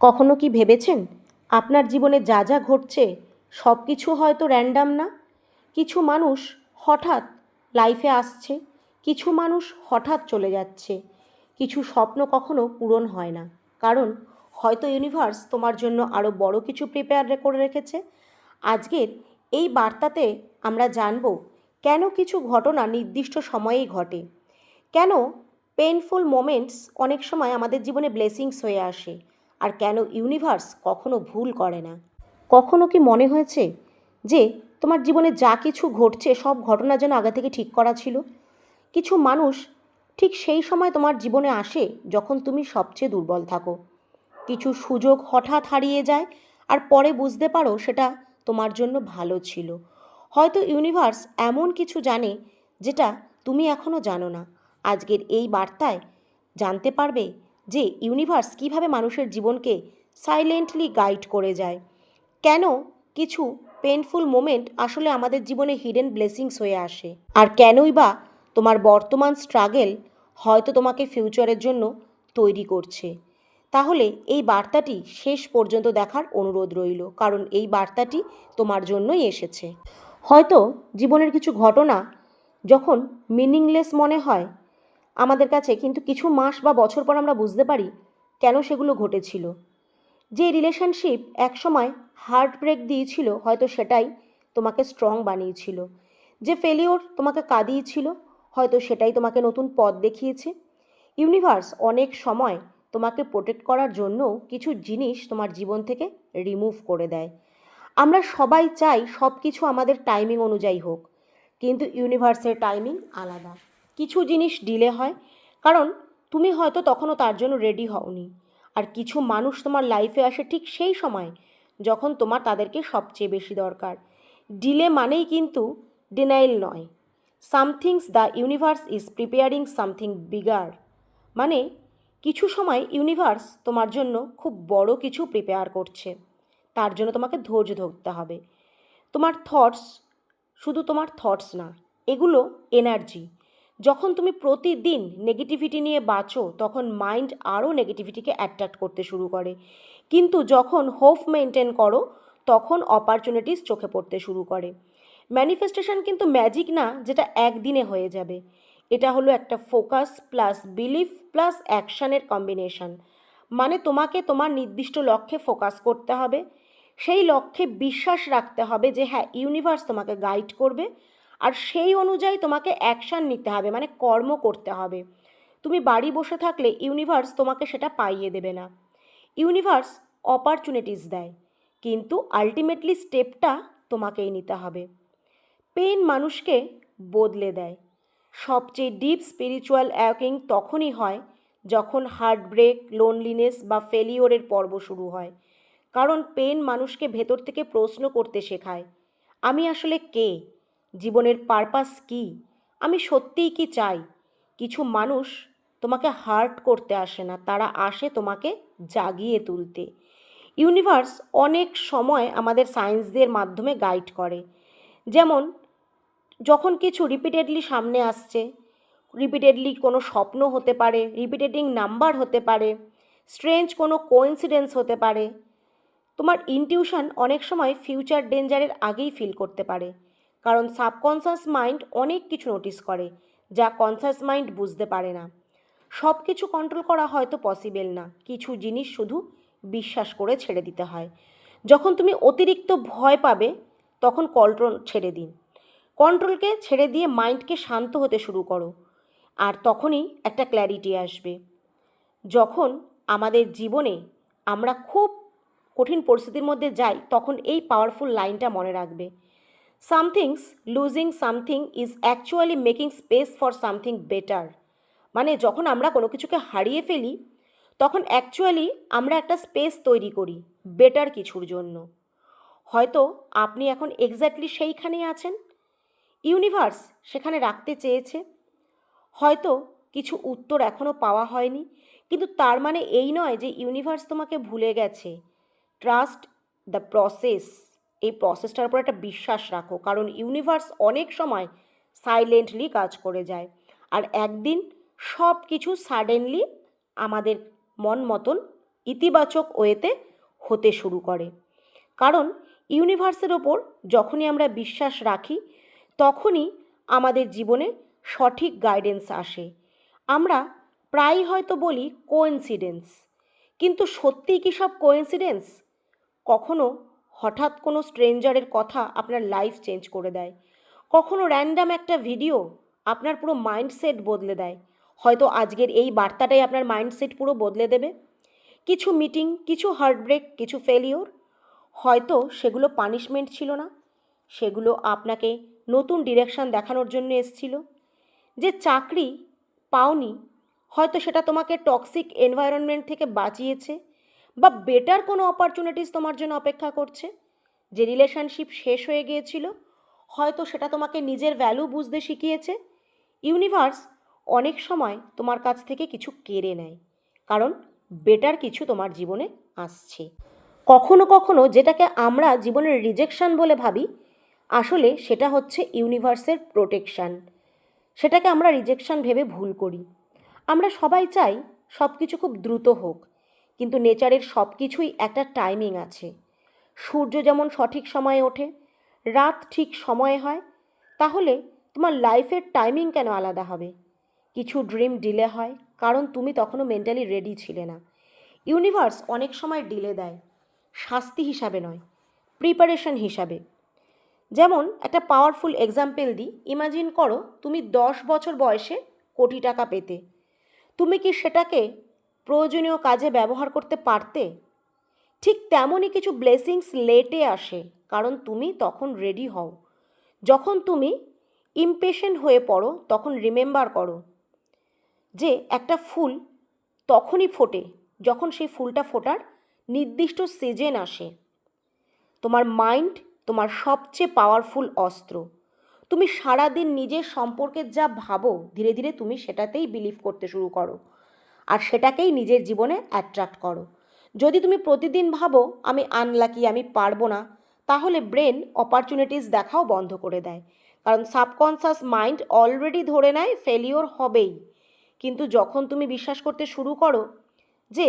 কখনো কি ভেবেছেন আপনার জীবনে যা যা ঘটছে সব কিছু হয়তো র্যান্ডাম না? কিছু মানুষ হঠাৎ লাইফে আসছে, কিছু মানুষ হঠাৎ চলে যাচ্ছে, কিছু স্বপ্ন কখনো পূরণ হয় না, কারণ হয়তো ইউনিভার্স তোমার জন্য আরও বড় কিছু প্রিপেয়ার করে রেখেছে। আজকের এই বার্তাতে আমরা জানব কেন কিছু ঘটনা নির্দিষ্ট সময়েই ঘটে, কেন পেইনফুল মোমেন্টস অনেক সময় আমাদের জীবনে ব্লেসিংস হয়ে আসে, আর কেন ইউনিভার্স কখনো ভুল করে না। কখনো কি মনে হয়েছে যে তোমার জীবনে যা কিছু ঘটছে সব ঘটনা যেন আগে থেকে ঠিক করা ছিল? কিছু মানুষ ঠিক সেই সময় তোমার জীবনে আসে যখন তুমি সবচেয়ে দুর্বল থাকো। কিছু সুযোগ হঠাৎ হারিয়ে যায় আর পরে বুঝতে পারো সেটা তোমার জন্য ভালো ছিল। হয়তো ইউনিভার্স এমন কিছু জানে যেটা তুমি এখনও জানো না। আজকের এই বার্তায় জানতে পারবে যে ইউনিভার্স কিভাবে মানুষের জীবনকে সাইলেন্টলি গাইড করে যায়, কেন কিছু পেইনফুল মোমেন্ট আসলে আমাদের জীবনে হিডেন ব্লেসিংস হয়ে আসে, আর কেনই বা তোমার বর্তমান স্ট্রাগেল হয়তো তোমাকে ফিউচারের জন্য তৈরি করছে। তাহলে এই বার্তাটি শেষ পর্যন্ত দেখার অনুরোধ রইল, কারণ এই বার্তাটি তোমার জন্যই এসেছে। হয়তো জীবনের কিছু ঘটনা যখন মিনিংলেস মনে হয় আমাদের কাছে, কিন্তু কিছু মাস বা বছর পর আমরা বুঝতে পারি কেন সেগুলো ঘটেছিল। যে রিলেশনশিপ একসময় হার্ট ব্রেক দিয়েছিল হয়তো সেটাই তোমাকে স্ট্রং বানিয়েছিল। যে ফেলিওর তোমাকে কাঁদিয়েছিল হয়তো সেটাই তোমাকে নতুন পথ দেখিয়েছে। ইউনিভার্স অনেক সময় তোমাকে প্রোটেক্ট করার জন্য কিছু জিনিস তোমার জীবন থেকে রিমুভ করে দেয়। আমরা সবাই চাই সব কিছু আমাদের টাইমিং অনুযায়ী হোক, কিন্তু ইউনিভার্সের টাইমিং আলাদা। কিছু জিনিস ডিলে হয় কারণ তুমি হয়তো তখনও তার জন্য রেডি হওনি, আর কিছু মানুষ তোমার লাইফে আসে ঠিক সেই সময় যখন তোমার তাদেরকে সবচেয়ে বেশি দরকার। ডিলে মানেই কিন্তু ডিনাইল নয়। Somethings the universe is preparing something bigger, মানে কিছু সময় ইউনিভার্স তোমার জন্য খুব বড় কিছু প্রিপেয়ার করছে। তার জন্য তোমাকে ধৈর্য ধরতে হবে। তোমার থটস শুধু তোমার থটস না, এগুলো এনার্জি। যখন তুমি প্রতিদিন নেগেটিভিটি নিয়ে বাঁচো তখন মাইন্ড আরও নেগেটিভিটিকে অ্যাট্রাক্ট করতে শুরু করে, কিন্তু যখন হোপ মেনটেন করো তখন অপরচুনিটিস চোখে পড়তে শুরু করে। ম্যানিফেস্টেশন কিন্তু ম্যাজিক না যেটা একদিনে হয়ে যাবে। এটা হলো একটা ফোকাস প্লাস বিলিফ প্লাস অ্যাকশানের কম্বিনেশন। মানে তোমাকে তোমার নির্দিষ্ট লক্ষ্যে ফোকাস করতে হবে, সেই লক্ষ্যে বিশ্বাস রাখতে হবে যে হ্যাঁ ইউনিভার্স তোমাকে গাইড করবে, আর সেই অনুযায়ী তোমাকে অ্যাকশান নিতে হবে, মানে কর্ম করতে হবে। তুমি বাড়ি বসে থাকলে ইউনিভার্স তোমাকে সেটা পাইয়ে দেবে না। ইউনিভার্স অপরচুনিটিস দেয়, কিন্তু আলটিমেটলি স্টেপটা তোমাকেই নিতে হবে। পেন মানুষকে বদলে দেয়। সবচেয়ে ডিপ স্পিরিচুয়াল অ্যাওয়েকিং তখনই হয় যখন হার্টব্রেক, লোনলিনেস বা ফেলিওরের পর্ব শুরু হয়। কারণ পেন মানুষকে ভেতর থেকে প্রশ্ন করতে শেখায়, আমি আসলে কে, জীবনের পারপাস কী, আমি সত্যিই কি চাই। কিছু মানুষ তোমাকে হার্ট করতে আসে না, তারা আসে তোমাকে জাগিয়ে তুলতে। ইউনিভার্স অনেক সময় আমাদের সায়েন্সদের মাধ্যমে গাইড করে। যেমন যখন কিছু রিপিটেডলি সামনে আসছে, রিপিটেডলি কোনো স্বপ্ন হতে পারে, রিপিটেডিং নাম্বার হতে পারে, স্ট্রেঞ্জ কোনো কোইন্সিডেন্স হতে পারে। তোমার ইনটিউশন অনেক সময় ফিউচার ডেঞ্জারের আগেই ফিল করতে পারে, কারণ সাবকনশাস মাইন্ড অনেক কিছু নোটিস করে যা কনশাস মাইন্ড বুঝতে পারে না। সব কিছু কন্ট্রোল করা হয়তো পসিবল না, কিছু জিনিস শুধু বিশ্বাস করে ছেড়ে দিতে হয়। যখন তুমি অতিরিক্ত ভয় পাবে তখন কন্ট্রোল ছেড়ে দিন, কন্ট্রোলকে ছেড়ে দিয়ে মাইন্ডকে শান্ত হতে শুরু করো, আর তখনই একটা ক্ল্যারিটি আসবে। যখন আমাদের জীবনে আমরা খুব কঠিন পরিস্থিতির মধ্যে যাই তখন এই পাওয়ারফুল লাইনটা মনে রাখবে, somethings losing something is actually making space for something better. মানে যখন আমরা কোনো কিছুকে হারিয়ে ফেলি তখন অ্যাকচুয়ালি আমরা একটা স্পেস তৈরি করি বেটার কিছুর জন্য। হয়তো আপনি এখন এক্স্যাক্টলি সেইখানেই আছেন, ইউনিভার্স সেখানে রাখতে চেয়েছে। হয়তো কিছু উত্তর এখনও পাওয়া হয়নি, কিন্তু তার মানে এই নয় যে ইউনিভার্স তোমাকে ভুলে গেছে। ট্রাস্ট দ্য প্রসেস, এই প্রসেসটার উপর একটা বিশ্বাস রাখো, কারণ ইউনিভার্স অনেক সময় সাইলেন্টলি কাজ করে যায়, আর একদিন সব কিছু সাডেনলি আমাদের মন মতন ইতিবাচক ওয়েতে হতে শুরু করে। কারণ ইউনিভার্সের ওপর যখনই আমরা বিশ্বাস রাখি তখনই আমাদের জীবনে সঠিক গাইডেন্স আসে। আমরা প্রায়ই হয়তো বলি কোইন্সিডেন্স, কিন্তু সত্যিই কি সব কোইন্সিডেন্স? কখনো হঠাৎ কোনো স্ট্রেঞ্জারের কথা আপনার লাইফ চেঞ্জ করে দেয়, কখনো র্যান্ডাম একটা ভিডিও আপনার পুরো মাইন্ডসেট বদলে দেয়। হয়তো আজকের এই বার্তাটাই আপনার মাইন্ডসেট পুরো বদলে দেবে। কিছু মিটিং, কিছু হার্টব্রেক, কিছু ফেলিওর, হয়তো সেগুলো পানিশমেন্ট ছিল না, সেগুলো আপনাকে নতুন ডিরেকশন দেখানোর জন্য এসেছিল। যে চাকরি পাওনি, হয়তো সেটা তোমাকে টক্সিক এনভায়রনমেন্ট থেকে বাঁচিয়েছে, বা বেটার কোনো অপরচুনিটিস তোমার জন্য অপেক্ষা করছে। যে রিলেশনশিপ শেষ হয়ে গিয়েছিল, হয়তো সেটা তোমাকে নিজের ভ্যালু বুঝতে শিখিয়েছে। ইউনিভার্স অনেক সময় তোমার কাছ থেকে কিছু কেড়ে নেয়, কারণ বেটার কিছু তোমার জীবনে আসছে। কখনো কখনো যেটাকে আমরা জীবনের রিজেকশন বলে ভাবি, আসলে সেটা হচ্ছে ইউনিভার্সের প্রোটেকশান। সেটাকে আমরা রিজেকশন ভেবে ভুল করি। আমরা সবাই চাই সব কিছু খুব দ্রুত হোক, কিন্তু নেচারের সব কিছুই একটা টাইমিং আছে। সূর্য যেমন সঠিক সময়ে ওঠে, রাত ঠিক সময়ে হয়, তাহলে তোমার লাইফের টাইমিং কেন আলাদা হবে? কিছু ড্রিম ডিলে হয় কারণ তুমি তখনও মেন্টালি রেডি ছিলে না। ইউনিভার্স অনেক সময় ডিলে দেয় শাস্তি হিসাবে নয়, প্রিপারেশন হিসাবে। যেমন একটা পাওয়ারফুল এক্সাম্পল দিই, ইমাজিন করো তুমি 10 বছর বয়সে কোটি টাকা পেতে। তুমি কি সেটাকে প্রয়োজনীয় কাজে ব্যবহার করতে পারতে? ঠিক তেমনই কিছু ব্লেসিংস লেটে আসে, কারণ তুমি তখন রেডি হও। যখন তুমি ইমপেশেন্ট হয়ে পড়ো, তখন রিমেম্বার করো যে একটা ফুল তখনই ফোটে যখন সেই ফুলটা ফোটার নির্দিষ্ট সিজন আসে। তোমার মাইন্ড তোমার সবচেয়ে পাওয়ারফুল অস্ত্র। তুমি সারাদিন নিজের সম্পর্কে যা ভাবো, ধীরে ধীরে তুমি সেটাতেই বিলিভ করতে শুরু করো, আর সেটাকেই নিজের জীবনে অ্যাট্রাক্ট করো। যদি তুমি প্রতিদিন ভাবো আমি আনলাকি, আমি পারবো না, তাহলে ব্রেন অপরচুনিটিস দেখাও বন্ধ করে দেয়, কারণ সাবকনশাস মাইন্ড অলরেডি ধরে নেয় ফেলিওর হবেই। কিন্তু যখন তুমি বিশ্বাস করতে শুরু করো যে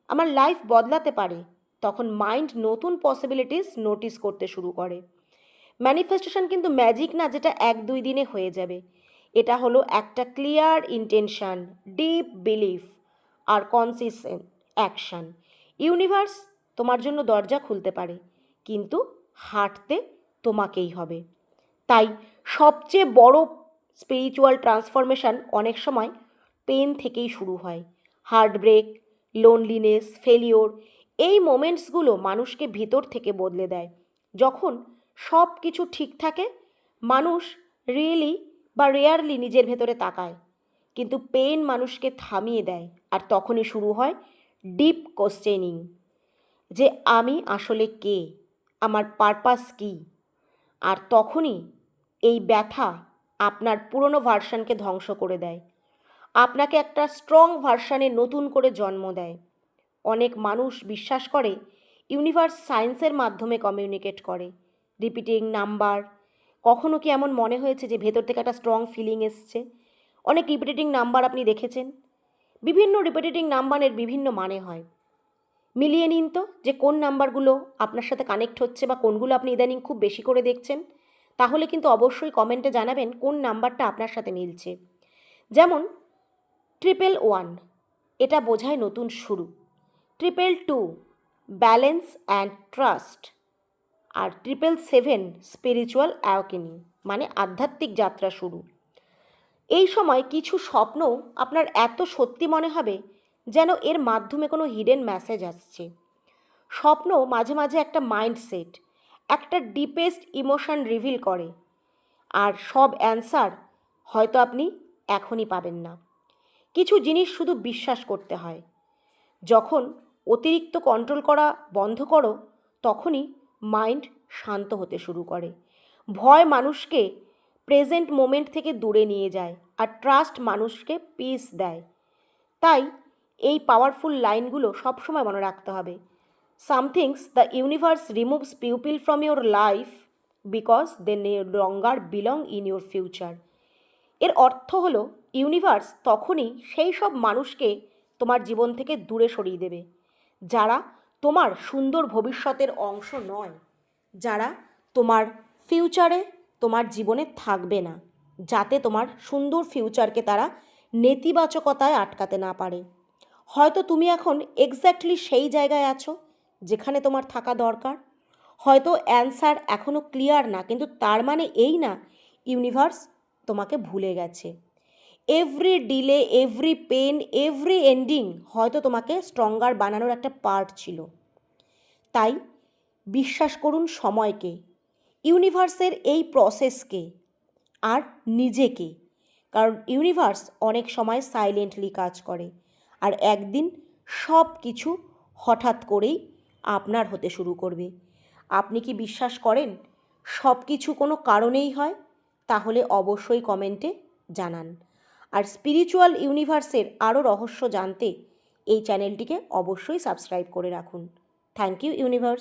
আমার লাইফ বদলাতে পারে, তখন মাইন্ড নতুন পসিবিলিটিস নোটিস করতে শুরু করে। ম্যানিফেস্টেশন কিন্তু ম্যাজিক না যেটা 1-2 দিনে হয়ে যাবে। এটা হলো একটা ক্লিয়ার ইন্টেনশন, ডিপ বিলিফ আর কনসিস্টেন্ট অ্যাকশন। ইউনিভার্স তোমার জন্য দরজা খুলতে পারে, কিন্তু হাঁটতে তোমাকেই হবে। তাই সবচেয়ে বড় স্পিরিচুয়াল ট্রান্সফরমেশন অনেক সময় পেন থেকেই শুরু হয়। হার্টব্রেক, লোনলিনেস, ফেলিওর, এই মোমেন্টসগুলো মানুষকে ভিতর থেকে বদলে দেয়। যখন সব কিছু ঠিক থাকে, মানুষ রিয়েলি বা রেয়ারলি নিজের ভেতরে তাকায়, কিন্তু পেন মানুষকে থামিয়ে দেয়, আর তখনই শুরু হয় ডিপ কোশ্চেনিং, যে আমি আসলে কে, আমার পারপাস কী। আর তখনই এই ব্যথা আপনার পুরনো ভার্সানকে ধ্বংস করে দেয়, আপনাকে একটা স্ট্রং ভার্সানে নতুন করে জন্ম দেয়। অনেক মানুষ বিশ্বাস করে ইউনিভার্স সায়েন্সের মাধ্যমে কমিউনিকেট করে, রিপিটিং নাম্বার। কখনো কি এমন মনে হয়েছে যে ভেতর থেকে একটা স্ট্রং ফিলিং এসছে? অনেক রিপিটেটিং নাম্বার আপনি দেখেছেন। বিভিন্ন রিপিটেটিং নাম্বারের বিভিন্ন মানে হয়। মিলিয়ে নিন তো যে কোন নাম্বারগুলো আপনার সাথে কানেক্ট হচ্ছে, বা কোনগুলো আপনি ইদানিং খুব বেশি করে দেখছেন। তাহলে কিন্তু অবশ্যই কমেন্টে জানাবেন কোন নাম্বারটা আপনার সাথে মিলছে। যেমন 111, এটা বোঝায় নতুন শুরু। 222, ব্যালেন্স অ্যান্ড ট্রাস্ট। আর 777, স্পিরিচুয়াল অ্যাওকেনিং, মানে আধ্যাত্মিক যাত্রা শুরু। এই সময় কিছু স্বপ্ন আপনার এত সত্যি মনে হবে যেন এর মাধ্যমে কোনো হিডেন মেসেজ আসছে। স্বপ্ন মাঝে মাঝে একটা মাইন্ডসেট, একটা ডিপেস্ট ইমোশন রিভিল করে, আর সব অ্যান্সার হয়তো আপনি এখনই পাবেন না। কিছু জিনিস শুধু বিশ্বাস করতে হয়। যখন অতিরিক্ত কন্ট্রোল করা বন্ধ করো, তখনই মাইন্ড শান্ত হতে শুরু করে। ভয় মানুষকে প্রেজেন্ট মোমেন্ট থেকে দূরে নিয়ে যায়, আর ট্রাস্ট মানুষকে পিস দেয়। তাই এই পাওয়ারফুল লাইনগুলো সবসময় মনে রাখতে হবে। Somethings the universe removes people from your life because they no longer belong in your future. এর অর্থ হলো ইউনিভার্স তখনই সেই সব মানুষকে তোমার জীবন থেকে দূরে সরিয়ে দেবে যারা তোমার সুন্দর ভবিষ্যতের অংশ নয়, যারা তোমার ফিউচারে তোমার জীবনে থাকবে না, যাতে তোমার সুন্দর ফিউচারকে তারা নেতিবাচকতায় আটকাতে না পারে। হয়তো তুমি এখন এক্স্যাক্টলি সেই জায়গায় আছো যেখানে তোমার থাকা দরকার। হয়তো অ্যান্সার এখনও ক্লিয়ার না, কিন্তু তার মানে এই না ইউনিভার্স তোমাকে ভুলে গেছে। Every delay, every pain, every ending হয়তো তোমাকে স্ট্রঙ্গার বানানোর একটা পার্ট ছিল। তাই বিশ্বাস করুন সময়কে, ইউনিভার্সের এই প্রসেসকে, আর নিজেকে। কারণ ইউনিভার্স অনেক সময় সাইলেন্টলি কাজ করে, আর একদিন সব কিছু হঠাৎ করেই আপনার হতে শুরু করবে। আপনি কি বিশ্বাস করেন সব কিছু কোনো কারণেই হয়? তাহলে অবশ্যই কমেন্টে জানান। আর স্পিরিচুয়াল ইউনিভার্সের আরও রহস্য জানতে এই চ্যানেলটিকে অবশ্যই সাবস্ক্রাইব করে রাখুন। Thank you universe.